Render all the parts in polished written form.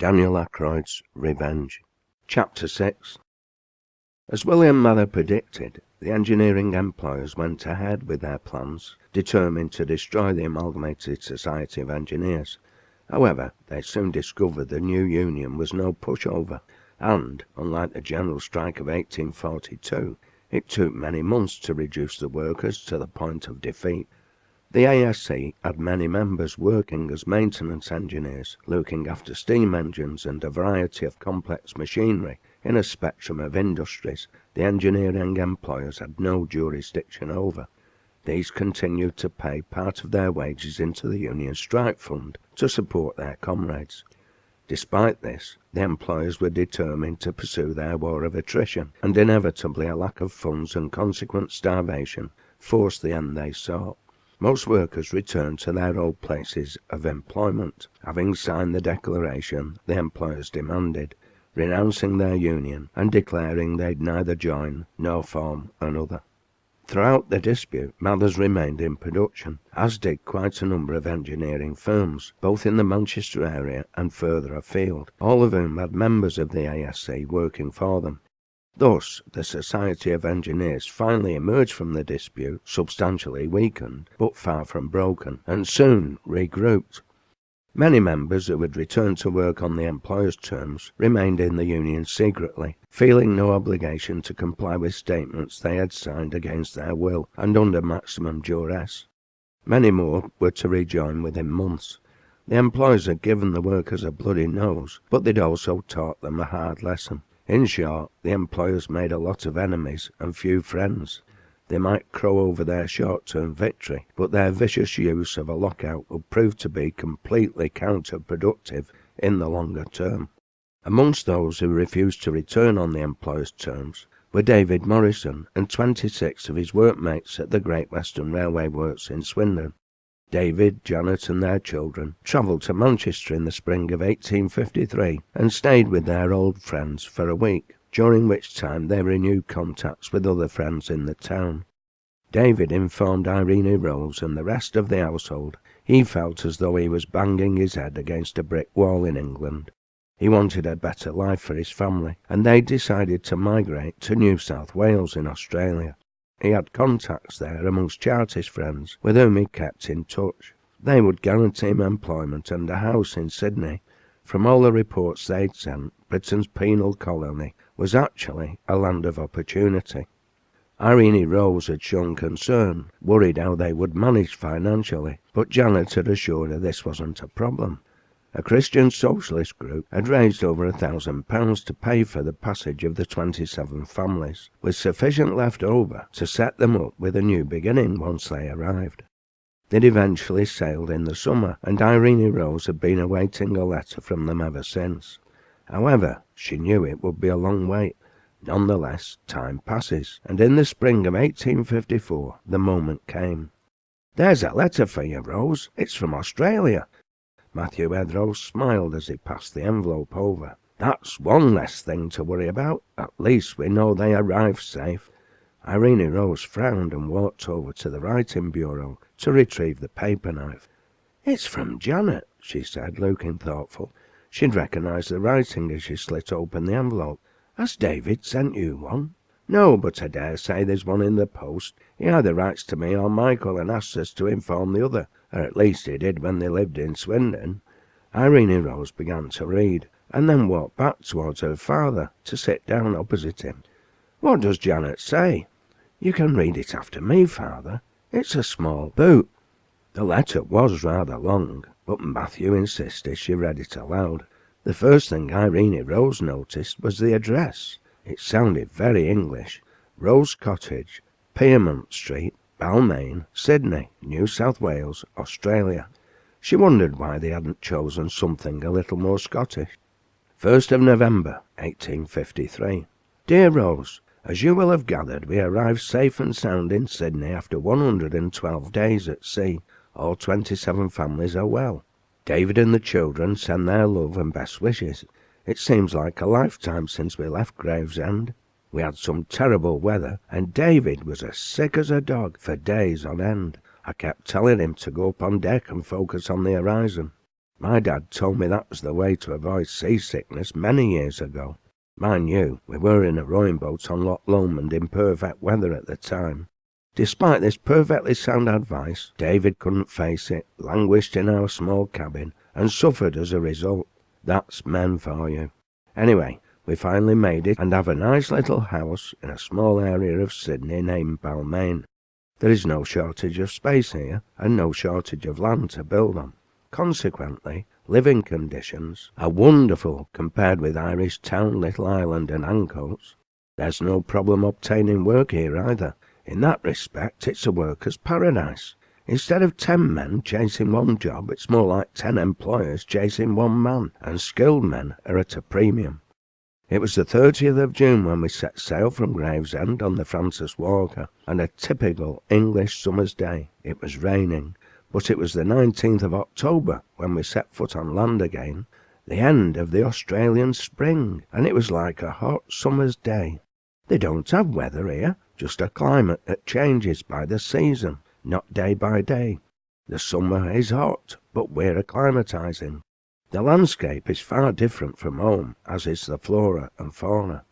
DANIEL AKROYD'S REVENGE. Chapter 6. As William Mather predicted, the engineering employers went ahead with their plans, determined to destroy the Amalgamated Society of Engineers. However, they soon discovered the new union was no pushover, and, unlike the general strike of 1842, it took many months to reduce the workers to the point of defeat. The ASC had many members working as maintenance engineers, looking after steam engines and a variety of complex machinery in a spectrum of industries the engineering employers had no jurisdiction over. These continued to pay part of their wages into the Union Strike Fund to support their comrades. Despite this, the employers were determined to pursue their war of attrition, and inevitably a lack of funds and consequent starvation forced the end they sought. Most workers returned to their old places of employment, having signed the declaration the employers demanded, renouncing their union and declaring they'd neither join nor form another. Throughout the dispute, Mathers remained in production, as did quite a number of engineering firms, both in the Manchester area and further afield, all of whom had members of the ASC working for them. Thus, the Society of Engineers finally emerged from the dispute substantially weakened, but far from broken, and soon regrouped. Many members who had returned to work on the employers' terms remained in the union secretly, feeling no obligation to comply with statements they had signed against their will and under maximum duress. Many more were to rejoin within months. The employers had given the workers a bloody nose, but they'd also taught them a hard lesson. In short, the employers made a lot of enemies and few friends. They might crow over their short-term victory, but their vicious use of a lockout would prove to be completely counterproductive in the longer term. Amongst those who refused to return on the employers' terms were David Morrison and 26 of his workmates at the Great Western Railway Works in Swindon. David, Janet and their children travelled to Manchester in the spring of 1853 and stayed with their old friends for a week, during which time they renewed contacts with other friends in the town. David informed Irene Rose and the rest of the household he felt as though he was banging his head against a brick wall in England. He wanted a better life for his family, and they decided to migrate to New South Wales in Australia. He had contacts there amongst Chartist friends with whom he kept in touch. They would guarantee him employment and a house in Sydney. From all the reports they'd sent, Britain's penal colony was actually a land of opportunity. Irene Rose had shown concern, worried how they would manage financially, but Janet had assured her this wasn't a problem. A Christian socialist group had raised over £1,000 to pay for the passage of the 27 families, with sufficient left over to set them up with a new beginning once they arrived. They'd eventually sailed in the summer, and Irene Rose had been awaiting a letter from them ever since. However, she knew it would be a long wait. Nonetheless, time passes, and in the spring of 1854 the moment came. "There's a letter for you, Rose. It's from Australia." Matthew Edrose smiled as he passed the envelope over. "That's one less thing to worry about. At least we know they arrived safe." Irene Rose frowned and walked over to the writing bureau to retrieve the paper knife. "It's from Janet," she said, looking thoughtful. She'd recognised the writing as she slit open the envelope. "Has David sent you one?" "No, but I dare say there's one in the post. He either writes to me or Michael and asks us to inform the other, or at least he did when they lived in Swindon." Irene Rose began to read, and then walked back towards her father to sit down opposite him. "What does Janet say?" "You can read it after me, father. It's a small boot." The letter was rather long, but Matthew insisted she read it aloud. The first thing Irene Rose noticed was the address. It sounded very English. Rose Cottage, Piermont Street, Balmain, Sydney, New South Wales, Australia. She wondered why they hadn't chosen something a little more Scottish. 1st of November, 1853. "Dear Rose, as you will have gathered, we arrived safe and sound in Sydney after 112 days at sea. All 27 families are well. David and the children send their love and best wishes. It seems like a lifetime since we left Gravesend. We had some terrible weather, and David was as sick as a dog for days on end. I kept telling him to go up on deck and focus on the horizon. My dad told me that was the way to avoid seasickness many years ago. Mind you, we were in a rowing boat on Loch Lomond in perfect weather at the time. Despite this perfectly sound advice, David couldn't face it, languished in our small cabin, and suffered as a result. That's men for you. Anyway, we finally made it and have a nice little house in a small area of Sydney named Balmain. There is no shortage of space here, and no shortage of land to build on. Consequently, living conditions are wonderful compared with Irish town, Little Island and Ancoats. There's no problem obtaining work here either. In that respect, it's a worker's paradise. Instead of 10 men chasing one job, it's more like 10 employers chasing one man, and skilled men are at a premium. It was the 30th of June when we set sail from Gravesend on the Francis Walker, and a typical English summer's day. It was raining, but it was the 19th of October when we set foot on land again, the end of the Australian spring, and it was like a hot summer's day. They don't have weather here, just a climate that changes by the season, not day by day. The summer is hot, but we're acclimatizing. The landscape is far different from home, as is the flora and fauna.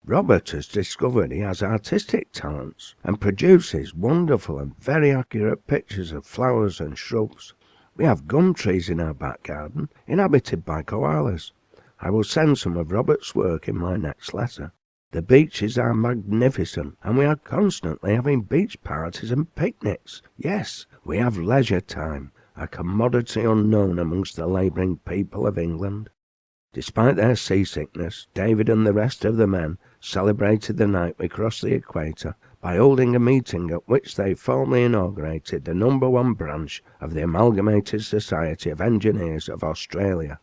Robert has discovered he has artistic talents and produces wonderful and very accurate pictures of flowers and shrubs. We have gum trees in our back garden, inhabited by koalas. I will send some of Robert's work in my next letter. The beaches are magnificent, and we are constantly having beach parties and picnics. Yes, we have leisure time, a commodity unknown amongst the labouring people of England. Despite their seasickness, David and the rest of the men celebrated the night we crossed the equator by holding a meeting at which they formally inaugurated the #1 branch of the Amalgamated Society of Engineers of Australia.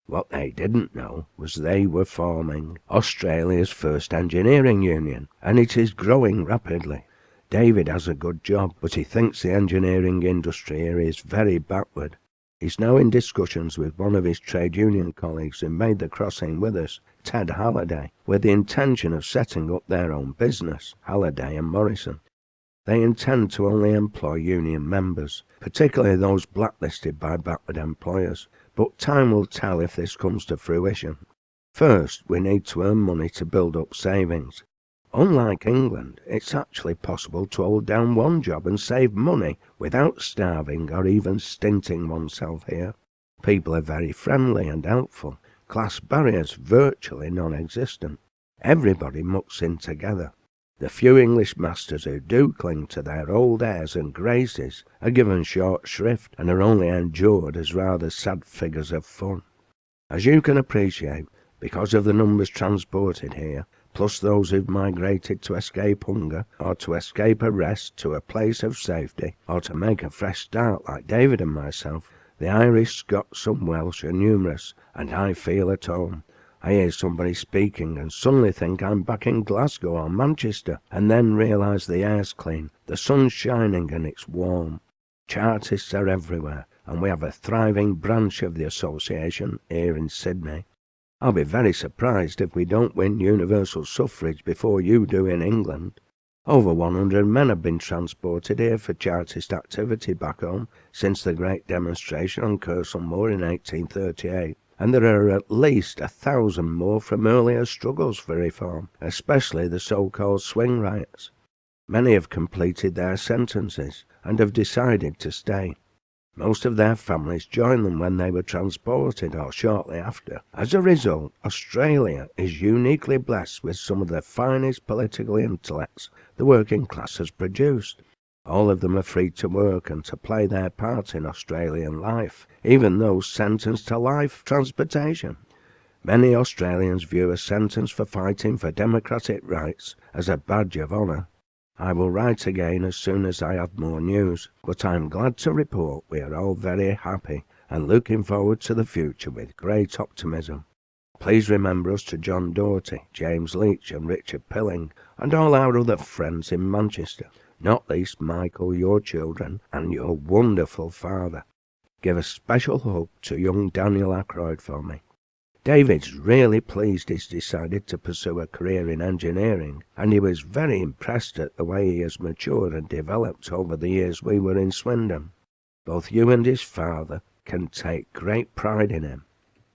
What they didn't know was they were forming Australia's first engineering union, and it is growing rapidly. David has a good job, but he thinks the engineering industry here is very backward. He's now in discussions with one of his trade union colleagues who made the crossing with us, Ted Halliday, with the intention of setting up their own business, Halliday and Morrison. They intend to only employ union members, particularly those blacklisted by backward employers, but time will tell if this comes to fruition. First, we need to earn money to build up savings. Unlike England, it's actually possible to hold down one job and save money without starving or even stinting oneself here. People are very friendly and helpful, class barriers virtually non-existent. Everybody mucks in together. The few English masters who do cling to their old airs and graces are given short shrift and are only endured as rather sad figures of fun. As you can appreciate, because of the numbers transported here, plus those who've migrated to escape hunger, or to escape arrest to a place of safety, or to make a fresh start like David and myself, the Irish, Scots and Welsh are numerous, and I feel at home. I hear somebody speaking and suddenly think I'm back in Glasgow or Manchester, and then realise the air's clean, the sun's shining and it's warm. Chartists are everywhere, and we have a thriving branch of the association here in Sydney. I'll be very surprised if we don't win universal suffrage before you do in England. Over 100 men have been transported here for Chartist activity back home since the great demonstration on Kersal Moor in 1838. And there are at least 1,000 more from earlier struggles for reform, especially the so-called swing riots. Many have completed their sentences and have decided to stay. Most of their families joined them when they were transported or shortly after. As a result, Australia is uniquely blessed with some of the finest political intellects the working class has produced. All of them are free to work and to play their part in Australian life, even those sentenced to life transportation. Many Australians view a sentence for fighting for democratic rights as a badge of honour. I will write again as soon as I have more news, but I am glad to report we are all very happy and looking forward to the future with great optimism. Please remember us to John Doherty, James Leach and Richard Pilling, and all our other friends in Manchester. Not least Michael, your children, and your wonderful father. Give a special hug to young Daniel Ackroyd for me. David's really pleased he's decided to pursue a career in engineering, and he was very impressed at the way he has matured and developed over the years we were in Swindon. Both you and his father can take great pride in him.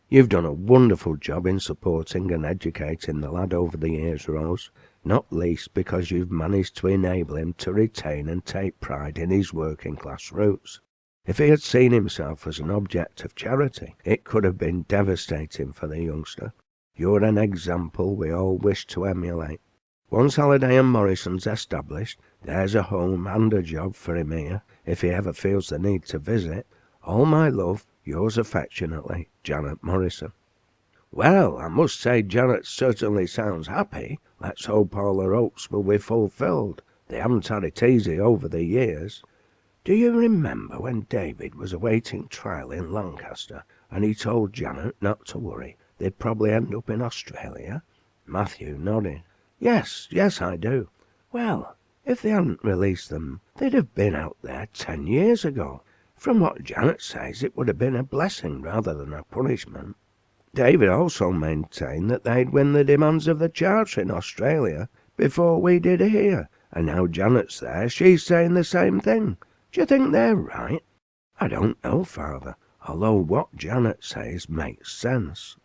You've done a wonderful job in supporting and educating the lad over the years, Rose, not least because you've managed to enable him to retain and take pride in his working-class roots. If he had seen himself as an object of charity, it could have been devastating for the youngster. You're an example we all wish to emulate. Once Halliday and Morrison's established, there's a home and a job for him here, if he ever feels the need to visit. All my love, yours affectionately, Janet Morrison. Well, I must say Janet certainly sounds happy. Let's hope all her hopes will be fulfilled. They haven't had it easy over the years. Do you remember when David was awaiting trial in Lancaster, and he told Janet not to worry, they'd probably end up in Australia? Matthew nodded. Yes, I do. Well, if they hadn't released them, they'd have been out there 10 years ago. From what Janet says, it would have been a blessing rather than a punishment. David also maintained that they'd win the demands of the Charter in Australia before we did here, and now Janet's there, she's saying the same thing. Do you think they're right? I don't know, Father, although what Janet says makes sense.